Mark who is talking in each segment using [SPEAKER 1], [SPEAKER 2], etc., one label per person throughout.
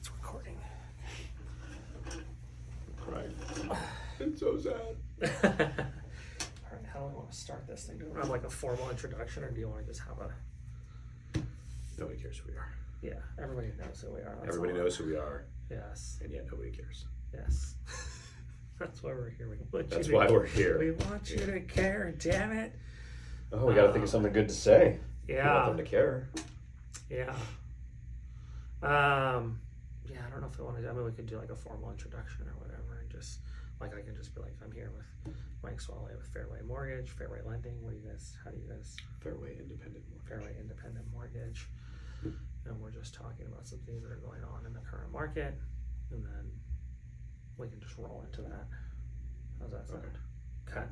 [SPEAKER 1] It's recording.
[SPEAKER 2] Right. It's so sad.
[SPEAKER 1] All right, how do I want to start this thing? Do I have like a formal introduction, or do you want to just have a?
[SPEAKER 2] Nobody cares who we are.
[SPEAKER 1] Yeah, everybody knows who we are.
[SPEAKER 2] Everybody knows who we are,
[SPEAKER 1] Yes.
[SPEAKER 2] and yet nobody cares.
[SPEAKER 1] Yes. That's why we're here.
[SPEAKER 2] That's why we're here.
[SPEAKER 1] We want you to care. Damn it.
[SPEAKER 2] Oh, we got to think of something good to say.
[SPEAKER 1] Yeah.
[SPEAKER 2] We want them to care.
[SPEAKER 1] Yeah. Yeah, I don't know if I want to. I mean, we could do like a formal introduction or whatever, and just like I can just be like, I'm here with Mike Swale with Fairway Mortgage, Fairway Lending. What do you guys? How do you guys?
[SPEAKER 2] Fairway Independent Mortgage.
[SPEAKER 1] Fairway Independent Mortgage, and we're just talking about some things that are going on in the current market, and then we can just roll into that. How's that sound? Okay.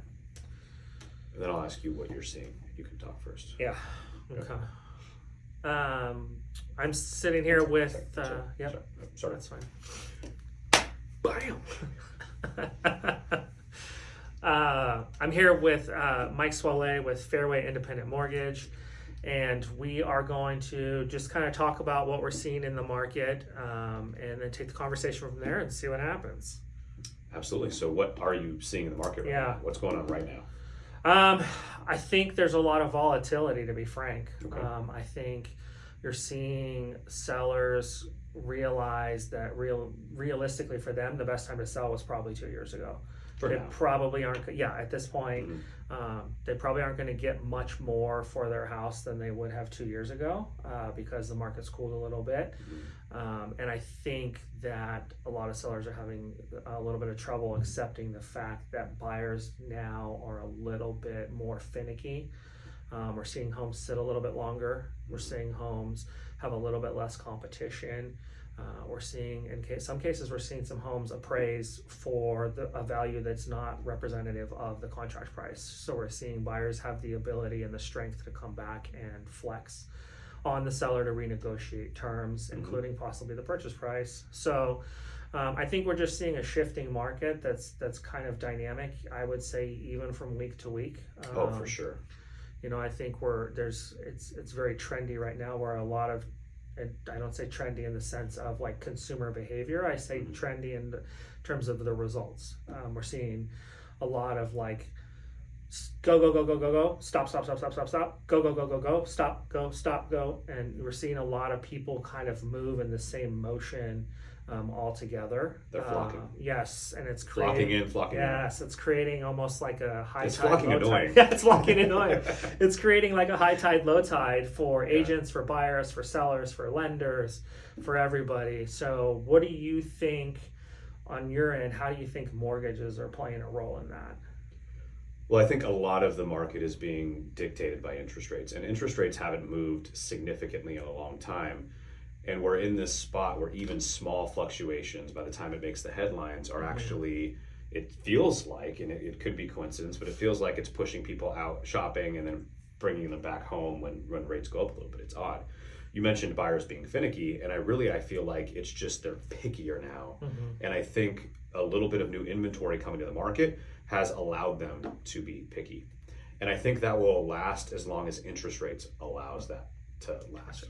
[SPEAKER 2] And then I'll ask you what you're seeing. You can talk first.
[SPEAKER 1] Yeah. Okay. I'm sitting here with. Yep.
[SPEAKER 2] Sorry.
[SPEAKER 1] That's fine.
[SPEAKER 2] Bam.
[SPEAKER 1] I'm here with Mike Swale with Fairway Independent Mortgage, and we are going to just kind of talk about what we're seeing in the market, and then take the conversation from there and see what happens.
[SPEAKER 2] Absolutely. So what are you seeing in the market right now? What's going on right now?
[SPEAKER 1] I think there's a lot of volatility, to be frank.
[SPEAKER 2] Okay.
[SPEAKER 1] I think you're seeing sellers realize that realistically for them, the best time to sell was probably 2 years ago. They probably aren't, at this point, they probably aren't going to get much more for their house than they would have 2 years ago because the market's cooled a little bit. And I think that a lot of sellers are having a little bit of trouble accepting the fact that buyers now are a little bit more finicky. We're seeing homes sit a little bit longer. We're seeing homes have a little bit less competition. We're seeing, in some cases, we're seeing some homes appraise for a value that's not representative of the contract price. So we're seeing buyers have the ability and the strength to come back and flex on the seller to renegotiate terms, including possibly the purchase price. So I think we're just seeing a shifting market that's kind of dynamic. I would say even from week to week.
[SPEAKER 2] Oh, for sure.
[SPEAKER 1] I think it's very trendy right now, where a lot of, and I don't say trendy in the sense of like consumer behavior. I say trendy in terms of the results. We're seeing a lot of like go, stop, go, go, stop, go. And we're seeing a lot of people kind of move in the same motion all together.
[SPEAKER 2] They're flocking.
[SPEAKER 1] Yes, and it's
[SPEAKER 2] creating flocking in.
[SPEAKER 1] Yes, it's creating almost like a high
[SPEAKER 2] it's
[SPEAKER 1] tide.
[SPEAKER 2] Flocking
[SPEAKER 1] low
[SPEAKER 2] annoying.
[SPEAKER 1] Tide. Yeah, it's flocking annoying. It's creating like a high tide, low tide for agents, for buyers, for sellers, for lenders, for everybody. So what do you think on your end? How do you think mortgages are playing a role in that?
[SPEAKER 2] Well, I think a lot of the market is being dictated by interest rates, and interest rates haven't moved significantly in a long time. And we're in this spot where even small fluctuations, by the time it makes the headlines, are actually, it feels like, and it could be coincidence, but it feels like it's pushing people out shopping and then bringing them back home when rates go up a little bit. It's odd. You mentioned buyers being finicky, and I feel like it's just they're pickier now. And I think a little bit of new inventory coming to the market has allowed them to be picky. And I think that will last as long as interest rates allows that to last.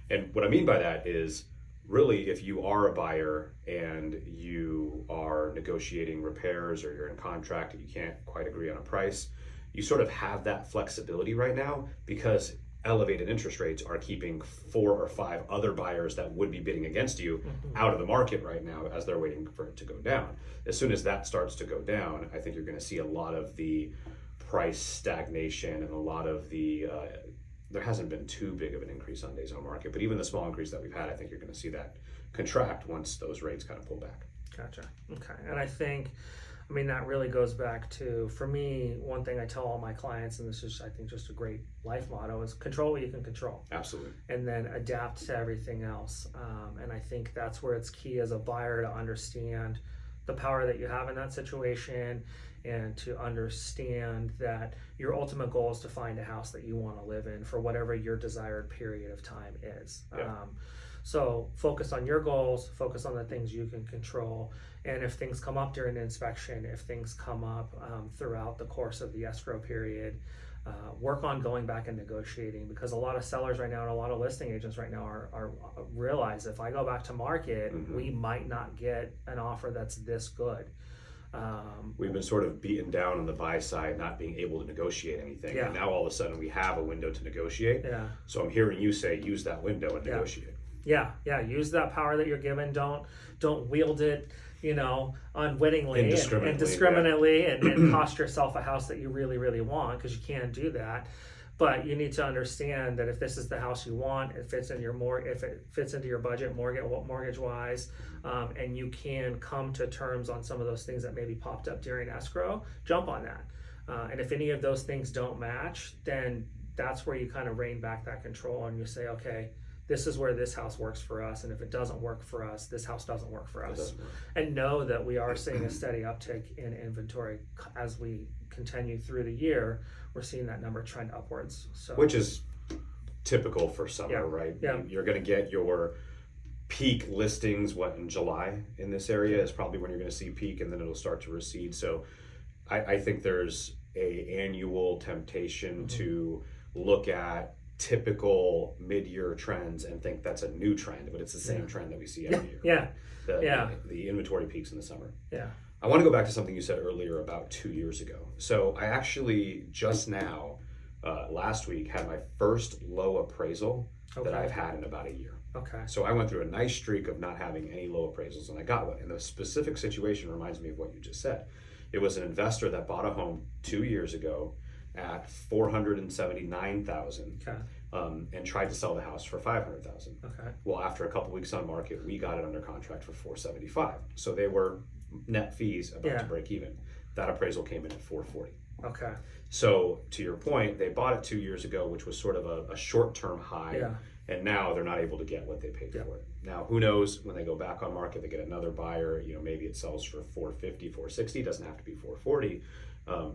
[SPEAKER 2] And what I mean by that is, really, if you are a buyer and you are negotiating repairs or you're in contract and you can't quite agree on a price, you sort of have that flexibility right now because elevated interest rates are keeping 4 or 5 other buyers that would be bidding against you out of the market right now as they're waiting for it to go down. As soon as that starts to go down, I think you're going to see a lot of the price stagnation and a lot of the there hasn't been too big of an increase on days on market, but even the small increase that we've had, I think you're going to see that contract once those rates kind of pull back.
[SPEAKER 1] Gotcha. Okay. And I think, that really goes back to, for me, one thing I tell all my clients, and this is, I think, just a great life motto, is control what you can control.
[SPEAKER 2] Absolutely.
[SPEAKER 1] And then adapt to everything else. And I think that's where it's key as a buyer to understand the power that you have in that situation, and to understand that your ultimate goal is to find a house that you want to live in for whatever your desired period of time is.
[SPEAKER 2] Yeah.
[SPEAKER 1] So focus on your goals, focus on the things you can control. And if things come up during the inspection, if things come up throughout the course of the escrow period, work on going back and negotiating, because a lot of sellers right now and a lot of listing agents right now are realize if I go back to market, we might not get an offer that's this good.
[SPEAKER 2] We've been sort of beaten down on the buy side, not being able to negotiate anything. And now all of a sudden we have a window to negotiate. So I'm hearing you say, use that window and negotiate.
[SPEAKER 1] Yeah. Use that power that you're given. Don't wield it, unwittingly indiscriminately and cost yourself a house that you really, really want, because you can do that. But you need to understand that if this is the house you want, it fits in if it fits into your budget mortgage wise, and you can come to terms on some of those things that maybe popped up during escrow, jump on that. And if any of those things don't match, then that's where you kind of rein back that control and you say, okay, this is where this house works for us, and if it doesn't work for us, this house doesn't work for us. And know that we are seeing a steady uptick in inventory as we continue through the year. We're seeing that number trend upwards. So,
[SPEAKER 2] which is typical for summer, right?
[SPEAKER 1] Yeah.
[SPEAKER 2] You're going to get your peak listings in July in this area is probably when you're going to see peak, and then it'll start to recede. So I think there's a annual temptation to look at typical mid-year trends and think that's a new trend, but it's the same trend that we see every year. The inventory peaks in the summer. I want to go back to something you said earlier about 2 years ago. So I actually just now, last week, had my first low appraisal that I've had in about a year. So I went through a nice streak of not having any low appraisals, and I got one. And the specific situation reminds me of what you just said. It was an investor that bought a home 2 years ago at $479,000, and tried to sell the house for $500,000. Well, after a couple weeks on market, we got it under contract for $475,000. So they were net fees about to break even. That appraisal came in at $440,000. So to your point, they bought it 2 years ago, which was sort of a short-term high, and now they're not able to get what they paid for it. Now, who knows, when they go back on market, they get another buyer, maybe it sells for $450,000, $460,000, doesn't have to be $440,000.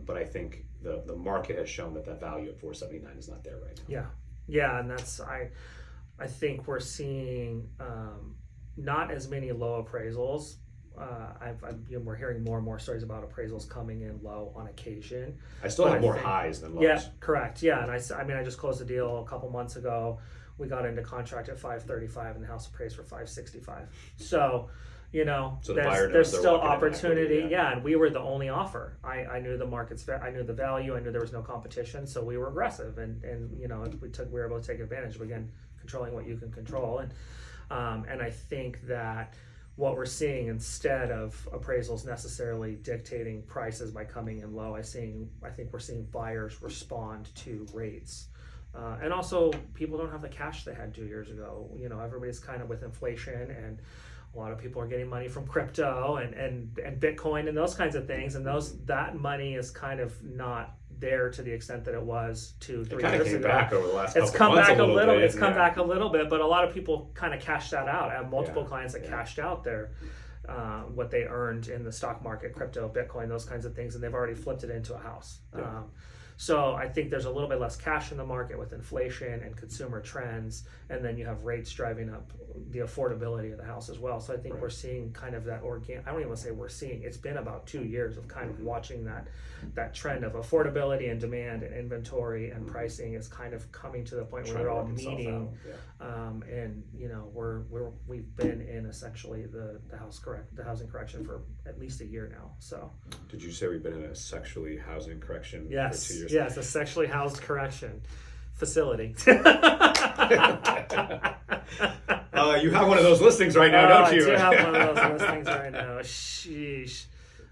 [SPEAKER 2] But I think the market has shown that value at $479,000 is not there right now.
[SPEAKER 1] And that's I think we're seeing not as many low appraisals. We're hearing more and more stories about appraisals coming in low on occasion.
[SPEAKER 2] I still have more highs than lows.
[SPEAKER 1] Yeah, correct. Yeah, and I just closed a deal a couple months ago. We got into contract at $535,000 and the house appraised for $565,000. So. There's still opportunity. And we were the only offer. I knew the market's I knew the value. I knew there was no competition, so we were aggressive, and we were able to take advantage. But again, controlling what you can control, and I think that what we're seeing, instead of appraisals necessarily dictating prices by coming in low, I think we're seeing buyers respond to rates. And also, people don't have the cash they had 2 years ago. Everybody's kind of with inflation, and a lot of people are getting money from crypto and Bitcoin and those kinds of things, and that money is kind of not there to the extent that it was 2-3 years ago.
[SPEAKER 2] Back over the last
[SPEAKER 1] it's come back a little. It's come back a little bit, but a lot of people kind of cashed that out. I have multiple clients that cashed out their what they earned in the stock market, crypto, Bitcoin, those kinds of things, and they've already flipped it into a house. So I think there's a little bit less cash in the market with inflation and consumer trends, and then you have rates driving up the affordability of the house as well. So I think we're seeing kind of that I don't even want to say we're seeing. It's been about 2 years of kind of watching that trend of affordability and demand and inventory and pricing is kind of coming to the point where they're all meeting. And we've been in essentially the housing correction for at least a year now. So
[SPEAKER 2] did you say we've been in a sexually housing correction for 2 years?
[SPEAKER 1] Yes, a sexually housed correction facility.
[SPEAKER 2] You have one of those listings right now, don't you?
[SPEAKER 1] I do have one of those listings right now. Sheesh.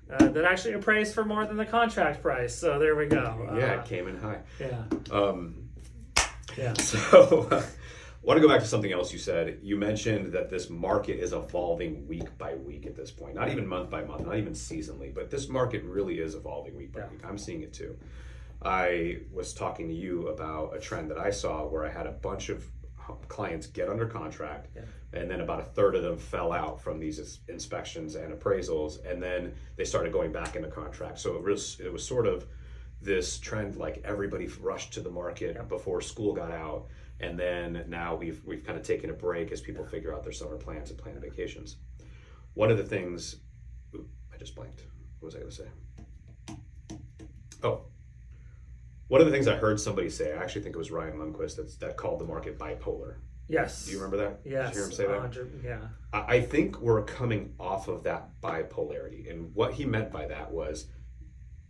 [SPEAKER 1] That actually appraised for more than the contract price. So there we go.
[SPEAKER 2] It came in high.
[SPEAKER 1] Yeah.
[SPEAKER 2] So I want to go back to something else you said. You mentioned that this market is evolving week by week at this point. Not even month by month, not even seasonally, but this market really is evolving week by week. I'm seeing it too. I was talking to you about a trend that I saw where I had a bunch of clients get under contract, and then about a third of them fell out from these inspections and appraisals, and then they started going back into contract. So it was sort of this trend, like everybody rushed to the market before school got out, and then now we've kind of taken a break as people figure out their summer plans and plan vacations. One of the things, I just blanked. What was I going to say? One of the things I heard somebody say, I actually think it was Ryan Lundquist that called the market bipolar.
[SPEAKER 1] Yes.
[SPEAKER 2] Do you remember that?
[SPEAKER 1] Yes.
[SPEAKER 2] Did you hear him say that?
[SPEAKER 1] 100, yeah.
[SPEAKER 2] I think we're coming off of that bipolarity. And what he meant by that was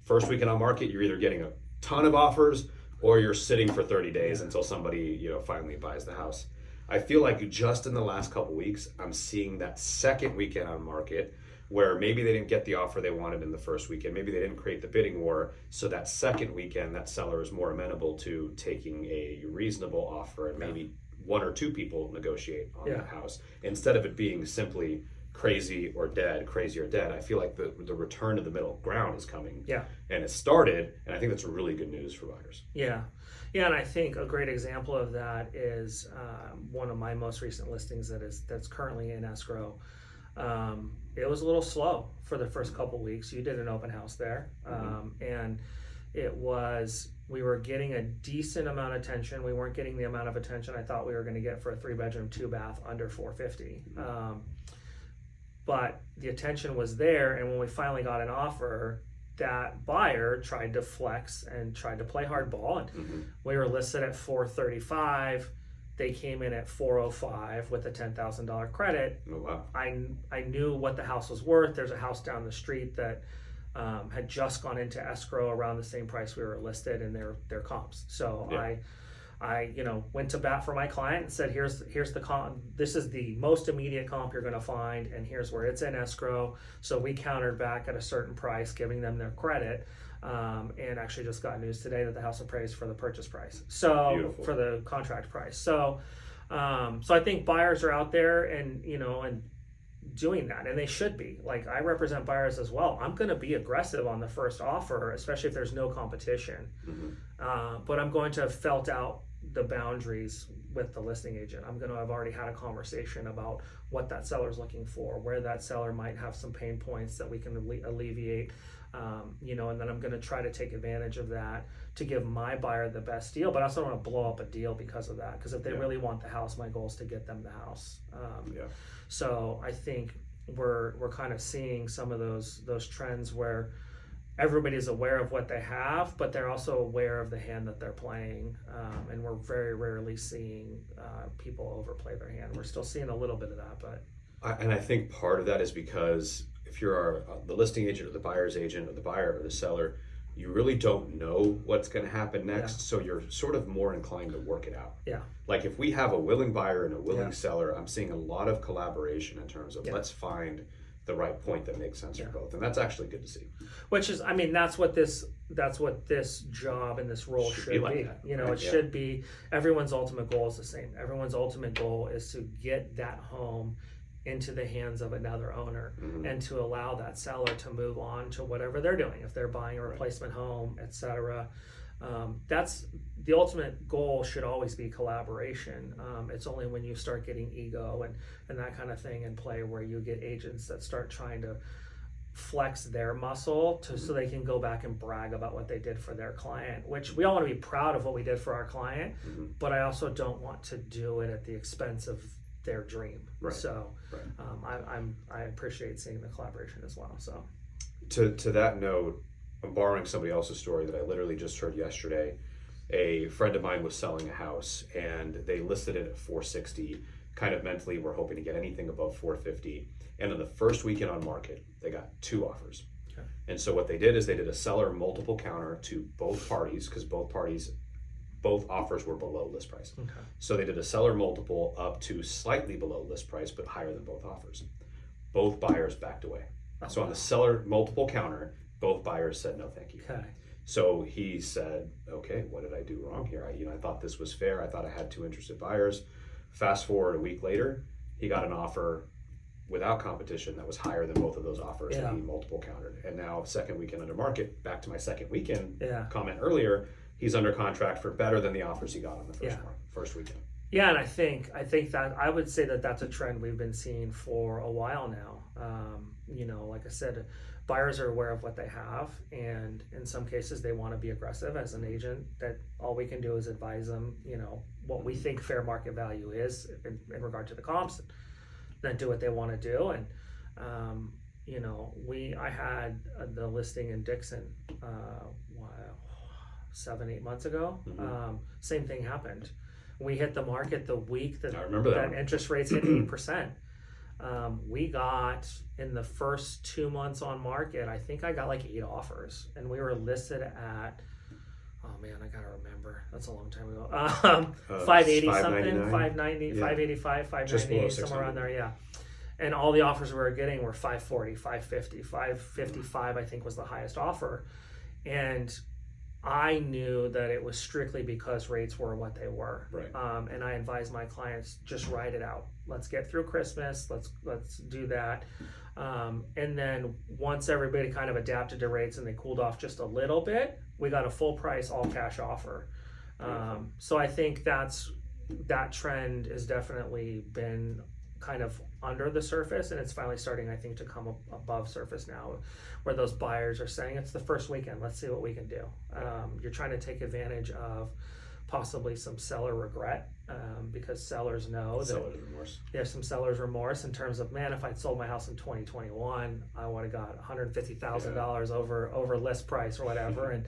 [SPEAKER 2] first weekend on market, you're either getting a ton of offers or you're sitting for 30 days until somebody, finally buys the house. I feel like just in the last couple weeks, I'm seeing that second weekend on market where maybe they didn't get the offer they wanted in the first weekend. Maybe they didn't create the bidding war. So that second weekend, that seller is more amenable to taking a reasonable offer and maybe one or two people negotiate on that house. Instead of it being simply crazy or dead, I feel like the return to the middle ground is coming.
[SPEAKER 1] Yeah.
[SPEAKER 2] And it started, and I think that's really good news for buyers.
[SPEAKER 1] Yeah. Yeah, and I think a great example of that is one of my most recent listings that's currently in escrow. It was a little slow for the first couple weeks. You did an open house there, and we were getting a decent amount of attention. We weren't getting the amount of attention I thought we were going to get for a 3-bedroom, 2-bath under $450. But the attention was there, and when we finally got an offer, that buyer tried to flex and tried to play hardball, and we were listed at $435. They came in at $405 with a $10,000 credit.
[SPEAKER 2] Oh, wow.
[SPEAKER 1] I knew what the house was worth. There's a house down the street that had just gone into escrow around the same price we were listed, and they're comps. So I went to bat for my client and said, here's the comp. This is the most immediate comp you're going to find, and here's where it's in escrow. So we countered back at a certain price, giving them their credit. And actually just got news today that the house appraised for the purchase price. So
[SPEAKER 2] Beautiful.
[SPEAKER 1] For the contract price. So I think buyers are out there and doing that, and they should be. Like, I represent buyers as well. I'm going to be aggressive on the first offer, especially if there's no competition. But I'm going to have felt out the boundaries with the listing agent. I'm going to have already had a conversation about what that seller's looking for, where that seller might have some pain points that we can alleviate. And then I'm going to try to take advantage of that to give my buyer the best deal, but I also don't want to blow up a deal because of that. Because if they really want the house, my goal is to get them the house. So I think we're kind of seeing some of those trends where everybody's aware of what they have, but they're also aware of the hand that they're playing. And we're very rarely seeing people overplay their hand. We're still seeing a little bit of that, but.
[SPEAKER 2] And I think part of that is because if you're the listing agent or the buyer's agent or the buyer or the seller, you really don't know what's going to happen next. So you're sort of more inclined to work it out. Like if we have a willing buyer and a willing seller, I'm seeing a lot of collaboration in terms of let's find the right point that makes sense for both. And that's actually good to see.
[SPEAKER 1] Which is, I mean, that's what this job and this role should be.
[SPEAKER 2] Like that,
[SPEAKER 1] it should be, everyone's ultimate goal is the same. Everyone's ultimate goal is to get that home into the hands of another owner and to allow that seller to move on to whatever they're doing. If they're buying a replacement home, etc. That's the ultimate goal, should always be collaboration. It's only when you start getting ego and that kind of thing in play where you get agents that start trying to flex their muscle so they can go back and brag about what they did for their client, which we all want to be proud of what we did for our client, but I also don't want to do it at the expense of their dream. I appreciate seeing the collaboration as well. So
[SPEAKER 2] to that note, I'm borrowing somebody else's story that I literally just heard yesterday. A friend of mine was selling a house and they listed it at $460. Kind of mentally, we're hoping to get anything above $450. And in the first weekend on market, they got 2 offers. And so what they did is they did a seller multiple counter to both parties, because both offers were below list price. So they did a seller multiple up to slightly below list price, but higher than both offers. Both buyers backed away. So on the seller multiple counter, both buyers said no thank you. So he said, okay, what did I do wrong here? I thought this was fair. I thought I had 2 interested buyers. Fast forward a week later, he got an offer without competition that was higher than both of those offers that he multiple countered. And now second weekend under market, back to my second weekend comment earlier, he's under contract for better than the offers he got on the first weekend.
[SPEAKER 1] Yeah, and I think that I would say that that's a trend we've been seeing for a while now. Like I said, buyers are aware of what they have, and in some cases they want to be aggressive as an agent. That all we can do is advise them, what we think fair market value is in regard to the comps, and then do what they want to do. And I had the listing in Dixon 7-8 months ago. Same thing happened. We hit the market the week that,
[SPEAKER 2] I remember that
[SPEAKER 1] interest rates hit 8%. We got, in the first 2 months on market, I think I got like 8 offers, and we were listed at, oh man, I gotta remember, that's a long time ago. 580 something, 590,
[SPEAKER 2] yeah.
[SPEAKER 1] 585, 598, somewhere around there, yeah. And all the offers we were getting were 540, 550, 555, I think was the highest offer. And I knew that it was strictly because rates were what they were.
[SPEAKER 2] Right.
[SPEAKER 1] And I advised my clients, just ride it out. Let's get through Christmas. Let's do that. And then once everybody kind of adapted to rates and they cooled off just a little bit, we got a full price, all cash offer. So I think that trend has definitely been kind of under the surface, and it's finally starting, I think, to come above surface now, where those buyers are saying, it's the first weekend, let's see what we can do. You're trying to take advantage of possibly some seller regret, because sellers know that there's some seller's remorse in terms of, man, if I'd sold my house in 2021, I would have got $150,000 over list price or whatever. And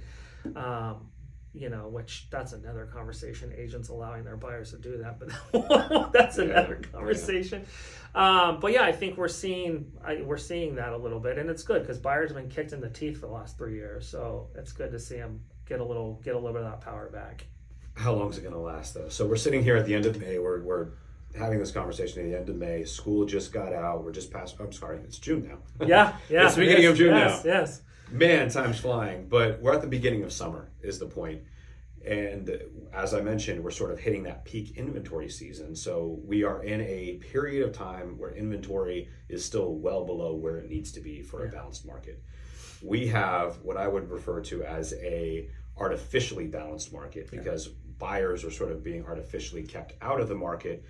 [SPEAKER 1] which that's another conversation, agents allowing their buyers to do that, but that's another conversation. But yeah, I think we're seeing that a little bit, and it's good because buyers have been kicked in the teeth for the last 3 years, so it's good to see them get a little bit of that power back.
[SPEAKER 2] How long is it going to last, though? So we're sitting here at the end of May. We're having this conversation at the end of May. School just got out. We're just past. I'm sorry, it's June now.
[SPEAKER 1] Yeah.
[SPEAKER 2] It's the beginning of June now.
[SPEAKER 1] Yes.
[SPEAKER 2] Man, time's flying, but we're at the beginning of summer is the point. And as I mentioned, we're sort of hitting that peak inventory season. So we are in a period of time where inventory is still well below where it needs to be for a balanced market. We have what I would refer to as a artificially balanced market, because buyers are sort of being artificially kept out of the market,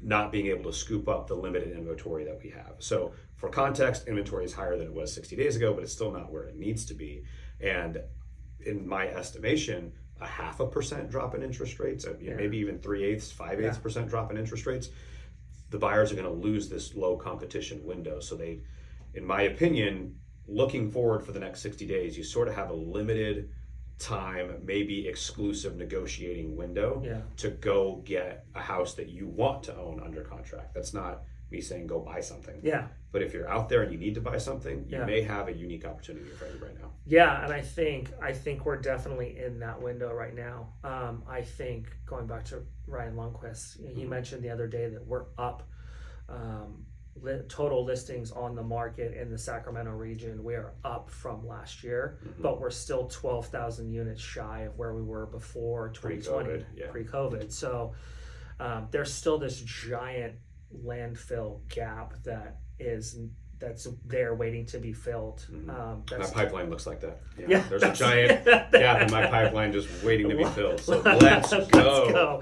[SPEAKER 2] not being able to scoop up the limited inventory that we have. So for context, inventory is higher than it was 60 days ago, but it's still not where it needs to be. And in my estimation, a 0.5% drop in interest rates, maybe even 3/8, 5/8% drop in interest rates, the buyers are going to lose this low competition window. So they, in my opinion, looking forward for the next 60 days, you sort of have a limited time, maybe exclusive negotiating window to go get a house that you want to own under contract. That's not me saying go buy something.
[SPEAKER 1] Yeah.
[SPEAKER 2] But if you're out there and you need to buy something, you may have a unique opportunity for you right now.
[SPEAKER 1] Yeah, and I think we're definitely in that window right now. I think going back to Ryan Lundquist, he mentioned the other day that we're up total listings on the market in the Sacramento region. We are up from last year, but we're still 12,000 units shy of where we were before 2020, pre-COVID. So there's still this giant landfill gap that's there waiting to be filled.
[SPEAKER 2] My pipeline looks like that. Yeah. There's a giant gap in my pipeline just waiting to be filled. So let's go.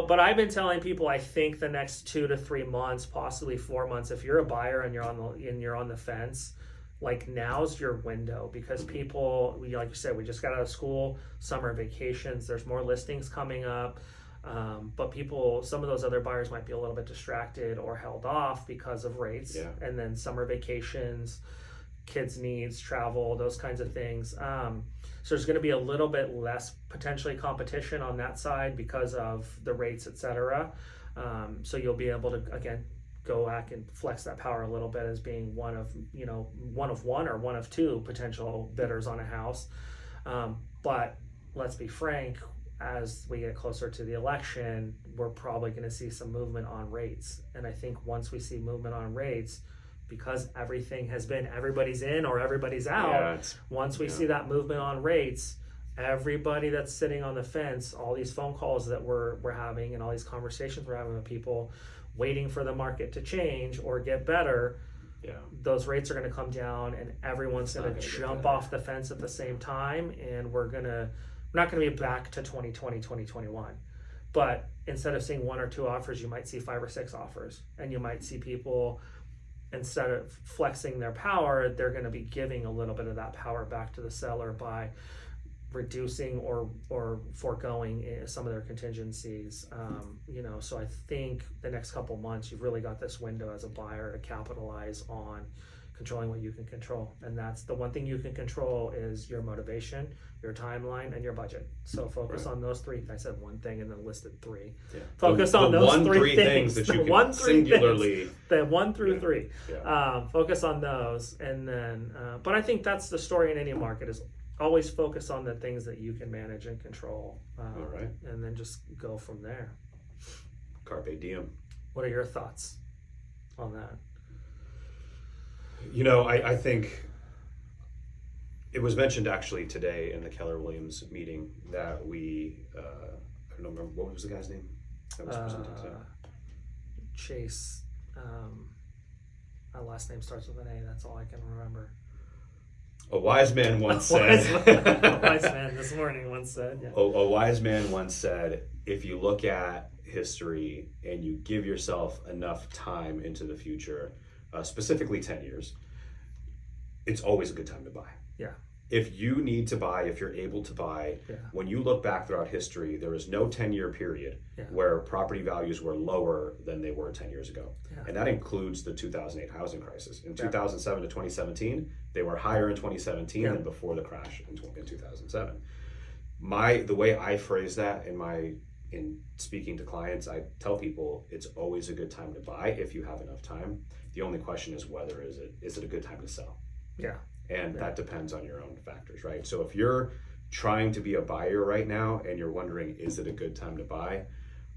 [SPEAKER 1] But I've been telling people, I think the next 2 to 3 months, possibly 4 months, if you're a buyer and you're on the fence, like now's your window, because people, like you said, we just got out of school, summer vacations, there's more listings coming up. But some of those other buyers might be a little bit distracted or held off because of rates, and then summer vacations, kids' needs, travel, those kinds of things. So there's going to be a little bit less potentially competition on that side because of the rates, etc. So you'll be able to, again, go back and flex that power a little bit as being one of one or one of two potential bidders on a house. But let's be frank, as we get closer to the election, we're probably going to see some movement on rates. And I think once we see movement on rates, because everything has been everybody's in or everybody's out, once we see that movement on rates, everybody that's sitting on the fence, all these phone calls that we're having and all these conversations we're having with people waiting for the market to change or get better, those rates are going to come down and everyone's going to jump off the fence at the same time, and we're not going to be back to 2020, 2021. But instead of seeing 1 or 2 offers, you might see 5 or 6 offers. And you might see people, instead of flexing their power, they're going to be giving a little bit of that power back to the seller by reducing or foregoing some of their contingencies. So I think the next couple months, you've really got this window as a buyer to capitalize on controlling what you can control. And that's the one thing you can control is your motivation, your timeline, and your budget. So focus on those three. I said one thing and then listed three.
[SPEAKER 2] Yeah.
[SPEAKER 1] Focus on those three things
[SPEAKER 2] that you can singularly.
[SPEAKER 1] The 1 through
[SPEAKER 2] Yeah.
[SPEAKER 1] 3.
[SPEAKER 2] Yeah.
[SPEAKER 1] Focus on those, and then. But I think that's the story in any market is always focus on the things that you can manage and control.
[SPEAKER 2] All right.
[SPEAKER 1] And then just go from there.
[SPEAKER 2] Carpe diem.
[SPEAKER 1] What are your thoughts on that?
[SPEAKER 2] You know, I think it was mentioned actually today in the Keller Williams meeting that we, I don't remember, what was the guy's name that was presenting today?
[SPEAKER 1] Chase, my last name starts with an A, that's all I can remember.
[SPEAKER 2] A wise man once
[SPEAKER 1] A
[SPEAKER 2] said,
[SPEAKER 1] wise man this morning once said, yeah.
[SPEAKER 2] a wise man once said, if you look at history and you give yourself enough time into the future, specifically 10 years, it's always a good time to buy.
[SPEAKER 1] Yeah.
[SPEAKER 2] If you need to buy, if you're able to buy, when you look back throughout history, there is no 10-year period where property values were lower than they were 10 years ago. Yeah. And that includes the 2008 housing crisis. In 2007 to 2017, they were higher in 2017 than before the crash in 2007. The way I phrase that in speaking to clients, I tell people it's always a good time to buy if you have enough time. The only question is whether is it a good time to sell?
[SPEAKER 1] Yeah.
[SPEAKER 2] And that depends on your own factors, right? So if you're trying to be a buyer right now and you're wondering, is it a good time to buy?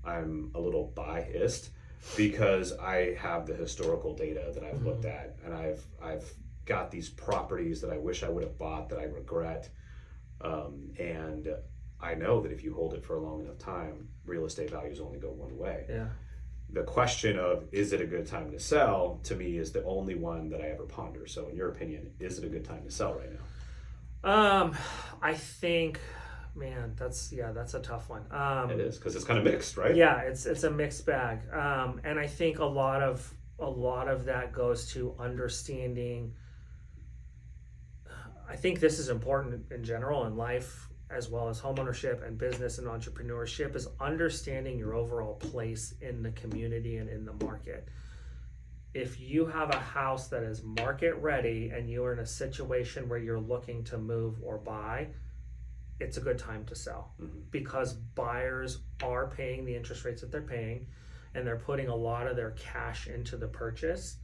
[SPEAKER 2] I'm a little biased because I have the historical data that I've looked at, and I've got these properties that I wish I would have bought that I regret. And I know that if you hold it for a long enough time, real estate values only go one way.
[SPEAKER 1] Yeah.
[SPEAKER 2] The question of is it a good time to sell, to me, is the only one that I ever ponder. So in your opinion, is it a good time to sell right now?
[SPEAKER 1] I think, man, that's a tough one.
[SPEAKER 2] It is, because it's kind of mixed, right?
[SPEAKER 1] Yeah, it's a mixed bag. And I think a lot of that goes to understanding. I think this is important in general in life, as well as homeownership and business and entrepreneurship, is understanding your overall place in the community and in the market. If you have a house that is market ready and you're in a situation where you're looking to move or buy, it's a good time to sell, because buyers are paying the interest rates that they're paying, and they're putting a lot of their cash into the purchase.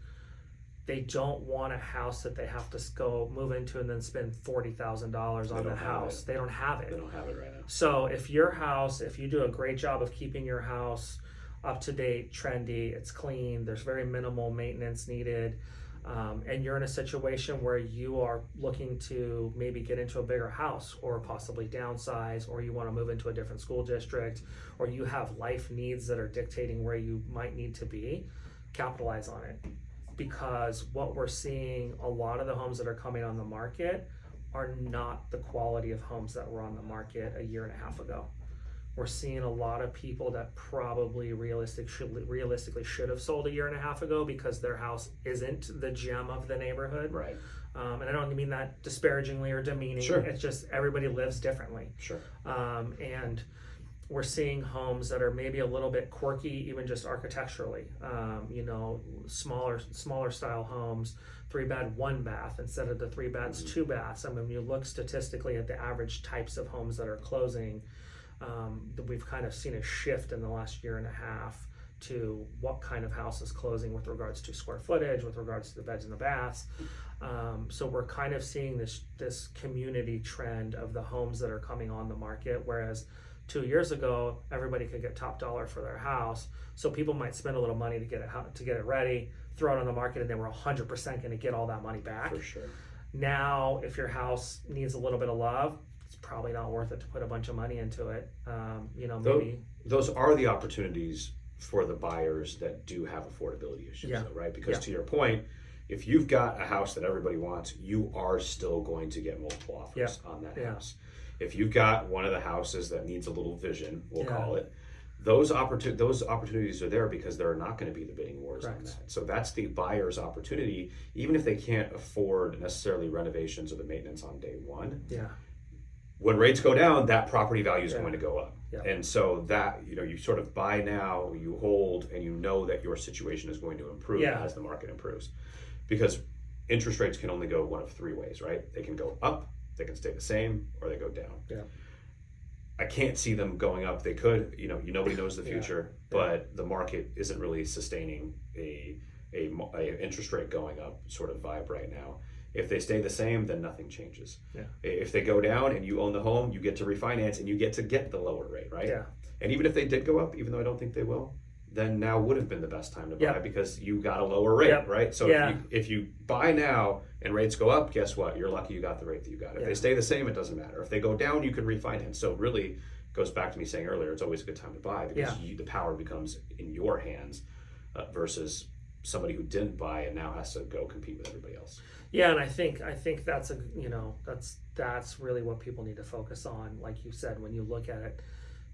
[SPEAKER 1] They don't want a house that they have to go move into and then spend $40,000 on the house. They don't have it.
[SPEAKER 2] They don't have it right now.
[SPEAKER 1] So if you do a great job of keeping your house up to date, trendy, it's clean, there's very minimal maintenance needed, and you're in a situation where you are looking to maybe get into a bigger house or possibly downsize, or you want to move into a different school district, or you have life needs that are dictating where you might need to be, capitalize on it. Because what we're seeing, a lot of the homes that are coming on the market are not the quality of homes that were on the market a year and a half ago. We're seeing a lot of people that probably realistically should have sold a year and a half ago because their house isn't the gem of the neighborhood.
[SPEAKER 2] Right.
[SPEAKER 1] And I don't mean that disparagingly or demeaning.
[SPEAKER 2] Sure.
[SPEAKER 1] It's just everybody lives differently.
[SPEAKER 2] Sure.
[SPEAKER 1] And we're seeing homes that are maybe a little bit quirky, even just architecturally. Smaller style homes, 3-bed, 1-bath instead of the 3 beds, 2 baths. I mean, when you look statistically at the average types of homes that are closing, we've kind of seen a shift in the last year and a half to what kind of house is closing with regards to square footage, with regards to the beds and the baths. So we're kind of seeing this community trend of the homes that are coming on the market, whereas 2 years ago, everybody could get top dollar for their house. So people might spend a little money to get it ready, throw it on the market, and they were 100% going to get all that money back.
[SPEAKER 2] For sure.
[SPEAKER 1] Now, if your house needs a little bit of love, it's probably not worth it to put a bunch of money into it. Maybe.
[SPEAKER 2] Those are the opportunities for the buyers that do have affordability issues, though, right? Because to your point, if you've got a house that everybody wants, you are still going to get multiple offers on that house. If you've got one of the houses that needs a little vision, we'll call it, those opportunities are there because there are not going to be the bidding wars on that. So that's the buyer's opportunity, even if they can't afford necessarily renovations or the maintenance on day one.
[SPEAKER 1] Yeah.
[SPEAKER 2] When rates go down, that property value is going to go up.
[SPEAKER 1] Yeah.
[SPEAKER 2] And so that, you sort of buy now, you hold, and you know that your situation is going to improve as the market improves. Because interest rates can only go one of three ways, right? They can go up, they can stay the same, or they go down.
[SPEAKER 1] Yeah.
[SPEAKER 2] I can't see them going up. They could, nobody knows the future, but the market isn't really sustaining a interest rate going up sort of vibe right now. If they stay the same, then nothing changes.
[SPEAKER 1] Yeah.
[SPEAKER 2] If they go down and you own the home, you get to refinance and you get to get the lower rate, right?
[SPEAKER 1] Yeah.
[SPEAKER 2] And even if they did go up, even though I don't think they will, then now would have been the best time to buy because you got a lower rate, right? So if you buy now and rates go up, guess what? You're lucky you got the rate that you got. If they stay the same, it doesn't matter. If they go down, you can refinance. So really goes back to me saying earlier, it's always a good time to buy because the power becomes in your hands versus somebody who didn't buy and now has to go compete with everybody else.
[SPEAKER 1] Yeah, and I think that's that's really what people need to focus on. Like you said, when you look at it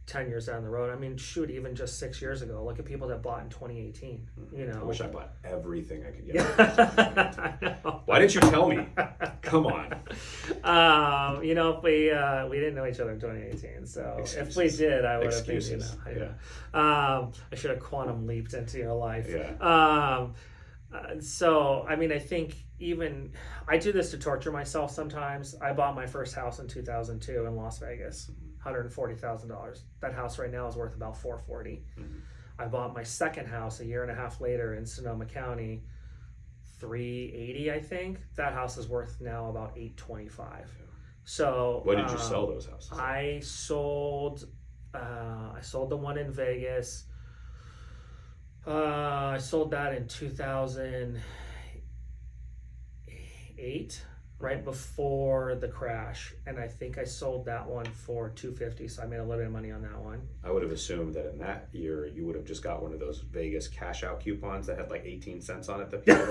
[SPEAKER 1] 10 years down the road, I mean, shoot, even just 6 years ago, look at people that bought in 2018.
[SPEAKER 2] I wish I bought everything I could get.
[SPEAKER 1] Yeah.
[SPEAKER 2] Why didn't you tell me? Come on.
[SPEAKER 1] If we didn't know each other in 2018, so if we did, I would have been. I should have quantum leaped into your life.
[SPEAKER 2] Yeah.
[SPEAKER 1] So I mean, I think even I do this to torture myself sometimes. I bought my first house in 2002 in Las Vegas. $140,000. That house right now is worth about $440,000. I bought my second house a year and a half later in Sonoma County, $380,000, I think. That house is worth now about $825,000. So
[SPEAKER 2] when did you sell those houses?
[SPEAKER 1] I sold the one in Vegas. I sold that in 2008. Right before the crash, and I think I sold that one for $250,000, so I made a little bit of money on that one.
[SPEAKER 2] I would have assumed that in that year you would have just got one of those Vegas cash out coupons that had like 18 cents on it. That's what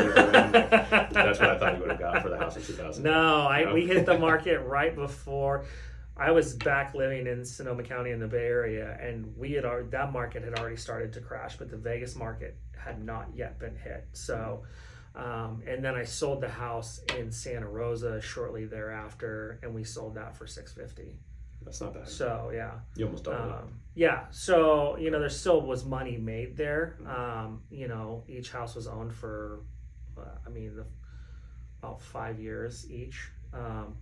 [SPEAKER 2] I thought you would have got for the house in 2000.
[SPEAKER 1] No, we hit the market right before. I was back living in Sonoma County in the Bay Area, and that market had already started to crash, but the Vegas market had not yet been hit. So. And then I sold the house in Santa Rosa shortly thereafter, and we sold that for $650,000.
[SPEAKER 2] That's not bad.
[SPEAKER 1] So yeah,
[SPEAKER 2] you almost doubled it.
[SPEAKER 1] Yeah, so there still was money made there. Each house was owned for, about 5 years each.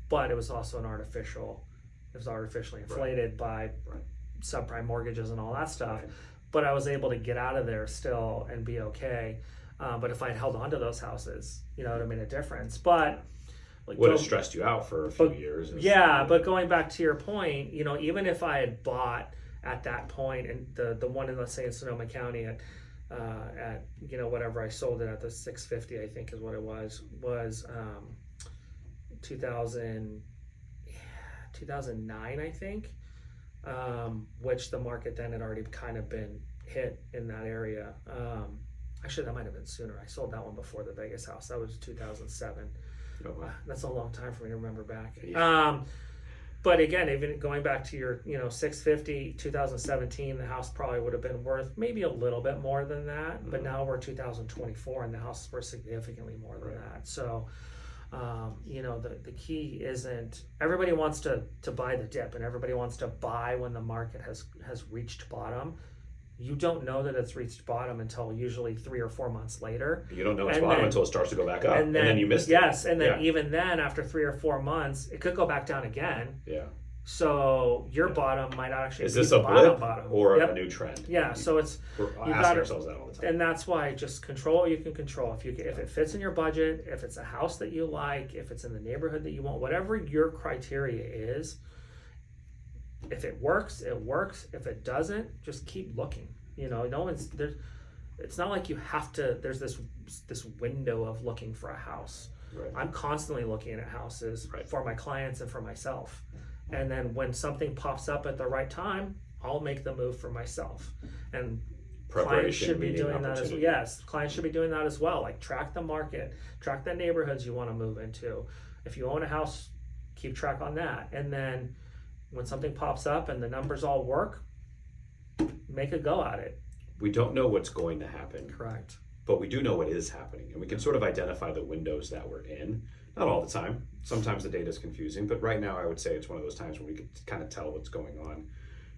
[SPEAKER 1] But it was also artificially inflated by subprime mortgages and all that stuff. Right. But I was able to get out of there still and be okay. But if I had held on to those houses, it would have made a difference. But
[SPEAKER 2] would have stressed you out for a few years.
[SPEAKER 1] But going back to your point, even if I had bought at that point, and the one in, let's say, in Sonoma County at whatever I sold it at, the $650,000, I think is what it was 2009, I think, which the market then had already kind of been hit in that area. Actually, that might have been sooner. I sold that one before the Vegas house. That was 2007.
[SPEAKER 2] Oh, wow.
[SPEAKER 1] That's a long time for me to remember back.
[SPEAKER 2] Yeah.
[SPEAKER 1] But again, even going back to your, 650, 2017, the house probably would have been worth maybe a little bit more than that. Mm-hmm. But now we're 2024, and the house is worth significantly more than that. So, the key isn't, everybody wants to buy the dip, and everybody wants to buy when the market has reached bottom. You don't know that it's reached bottom until usually 3 or 4 months later.
[SPEAKER 2] You don't know it's bottom until it starts to go back up, and then you missed it.
[SPEAKER 1] Yes, and then even then, after 3 or 4 months, it could go back down again.
[SPEAKER 2] Yeah.
[SPEAKER 1] So your bottom might actually
[SPEAKER 2] be the bottom or a new trend?
[SPEAKER 1] Yeah. So
[SPEAKER 2] we're asking ourselves that all the time,
[SPEAKER 1] and that's why just control what you can control. If it fits in your budget, if it's a house that you like, if it's in the neighborhood that you want, whatever your criteria is. If it works, it works. If it doesn't, just keep looking. No one's there. It's not like you have to. There's this window of looking for a house.
[SPEAKER 2] Right.
[SPEAKER 1] I'm constantly looking at houses for my clients and for myself. And then when something pops up at the right time, I'll make the move for myself. And clients should be doing that as well. Yes, clients should be doing that as well. Like track the market, track the neighborhoods you want to move into. If you own a house, keep track on that. And then when something pops up and the numbers all work, make a go at it.
[SPEAKER 2] We don't know what's going to happen.
[SPEAKER 1] Correct.
[SPEAKER 2] But we do know what is happening. And we can sort of identify the windows that we're in. Not all the time. Sometimes the data is confusing. But right now I would say it's one of those times where we could kind of tell what's going on.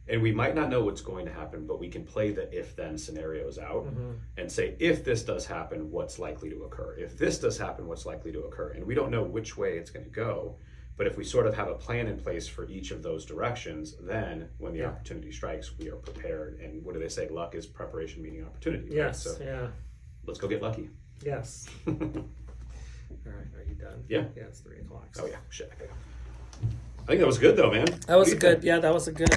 [SPEAKER 2] And we might not know what's going to happen, but we can play the if-then scenarios out
[SPEAKER 1] Mm-hmm.
[SPEAKER 2] and say, if this does happen, what's likely to occur? If this does happen, what's likely to occur? And we don't know which way it's going to go, but if we sort of have a plan in place for each of those directions, then when the opportunity strikes, we are prepared. And what do they say? Luck is preparation meeting opportunity. Right?
[SPEAKER 1] Yes.
[SPEAKER 2] So
[SPEAKER 1] Yeah.
[SPEAKER 2] let's go get lucky.
[SPEAKER 1] Yes. All right. Are you done?
[SPEAKER 2] Yeah.
[SPEAKER 1] Yeah. It's 3:00.
[SPEAKER 2] Oh yeah. Shit. I think that was good though, man.
[SPEAKER 1] That was a good. Yeah. That was a good.